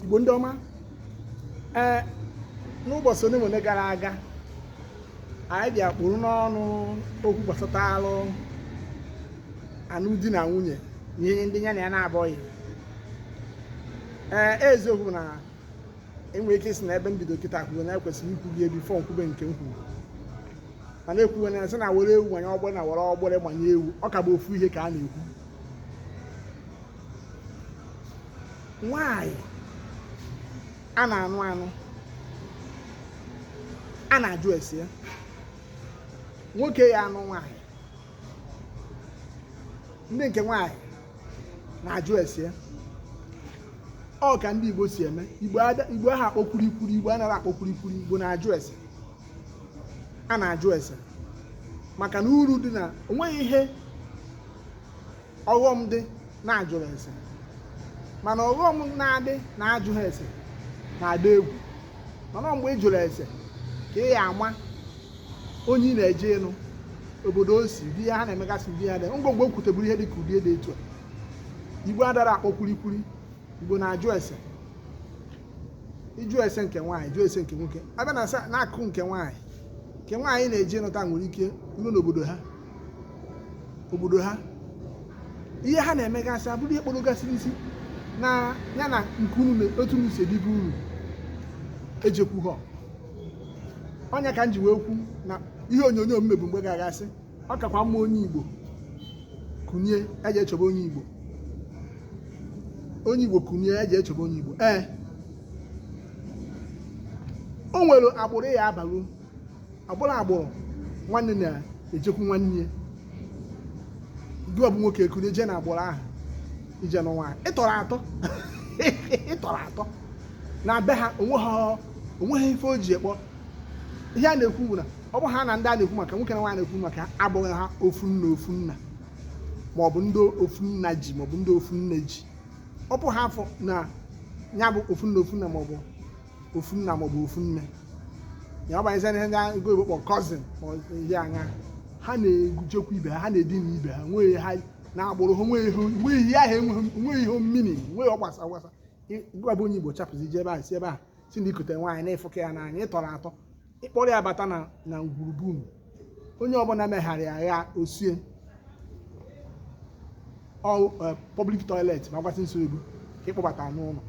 Igbo ndị ọma, n'ụbọchị ole gara aga anyị bịa kpụrụ n'ọnụ okwu gbasara alụmdi na nwunye na ihe ndị ya na ya na-abụghị. Eziokwu na enwere ike isi na ebe mbido kịta kwuru na ekwesịrị ikwulie bifo nkwube nke m kwuru, mana ekwuwe na sị na were ewu gbanye ọgbọrọ na were ọgbọrọ gbanye ewu, ọ ka bụ ofu ihe ka a na-ekwu. Nwaanyị a na-anụ anụ a na-ajụ ese ya, nwoke ya anụ nwaanyị, ndị nke nwaanyị na-ajụ ese ya. Ọ ka ndị Igbo si eme. Igbo ahụ akpọkwurikwuri, Igbo anaghị akpọkwurikwuri, Igbo na-ajụ ese. A na-ajụ ese maka na uru dị na onweghị ihe ọghọm dị na-ajụrụ ese, mana ọghọm na-adị na-ajụ ha ese na-adị egwu. Mana mgbe ị jụrụ ese ka ị ya ama onye ị na-eje ịnụ, obodo o si, di ya ha na-emegasị di ya dị ngwongwo kwuteburu ihe dị ka ụdị dị etu a. Igbo adara akpọkwurikwuri, Igbo na-ajụ ese. Ịjụ ese nke nwaanyị, jụ ese nke nwoke. Abịa na n'akụkụ nke nwaanyị na-eje ịnụta nwere ike ilu n'obodo ha, ihe ha na-emegasị abụrụ ihe kpọrogasịrị isi na ya na nke unu otu unu si edibe uru ejekwu ha. Ọnya ka m ji wee kwu na ihe onyonyo m mebu mgbe ga-agasị ọ kakwa mma onye Igbo kunie eji echọba onye Igbo kunie eji echọba onye Igbo. O nwere agbụrụ ya abalụ, agbụrụ nwanne na-ejekwu nwanne ya. Gị ọ bụ nwoke kunie jee na agbụrụ ahụ ije nụ nwaanyị, ịtọrọ atọ na be ha onweghị ife o ji ekpọ. Ihe a na-ekwu bụ na ọ bụ ha na ndị a na-ekwu maka nwoke na nwaanyị na-ekwu maka abụghị ha ofu nna maọbụ ndị ofu nna ji maọbụ ndị ofu nne ji. Ọ bụ ha afọ na ya bụ ofu nna maọbụ ofu nna maọbụ ofu nne ya. Ọ banyezi ihe ndị Igbo kpọ cousin ma ihe anya. Ha na-egwujekwa ibe ha, ha na-edina ibe ha, nwee ha na-agbụrụ ha, nwee ihe ahụ, enweghị ihe mmiri, nwee ọ gbasa gwa bụ onye Igbo chapụzi ije ebe a si ebe a si na ikote nwaanyị na-efụka ya n'anya, ịtọrọ atọ, ịkpọrọ ya bata na ngwuruburu. Onye ọbụla megharị agha osie public toilet ma gwasị nso ebu ka ịkpọbata n'ụlọ.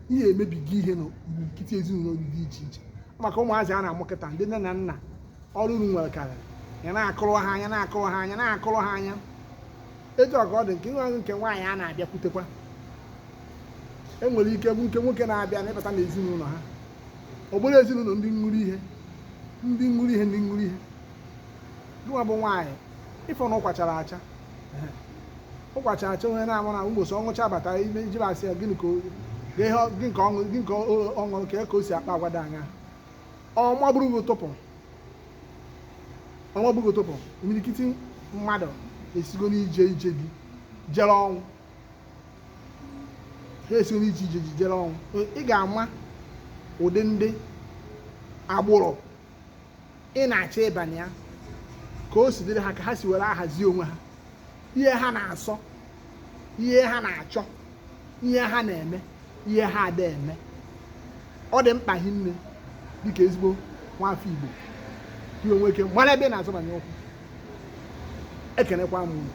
Ihe emebiga ihe n'nkịtị ezinụlọ dị iche iche. Maka ụmụazị a na-amụkịta ndị nne na nna ọrụ unu nwere karịrị ya na-akụrụ ha anya etu ọ ka ọ dị nke nke nwaanyị a na-abịakwutekwa. Enwere ike bụ nke nwoke na-abịa na ịbata n'ezinụlọ ha, ọ bụrụ ezinụlọ ndị ṅụrụ ihe gịnwa bụ nwaanyị ịfọ na ụkwachara acha onye na-amụ na mgbosi ọṅụcha bata ime ijibasị ya gị nke ọṅụrụ ka o si akpa agwada anya. Ọmagburugo tụpụ imirikiti mmadụ esigo n'ije gị jere ọnwụ. Ha esigo n'ije gị jere ọnwụ. Ị ga-ama ụdị ndị agbụrụ ị na-achọ ịbanye ya, ka o si dịrị ha, ka ha si were ahazi onwe ha, ihe ha na-asọ, ihe ha na-achọ, ihe ha na-eme, ihe ha ada eme. Ọ dị mkpa hinne dịka ezigbo nwafọ Igbo ka onwe ike mara ebe na-azọbanye ụkwụ. Ekenekwa m unu.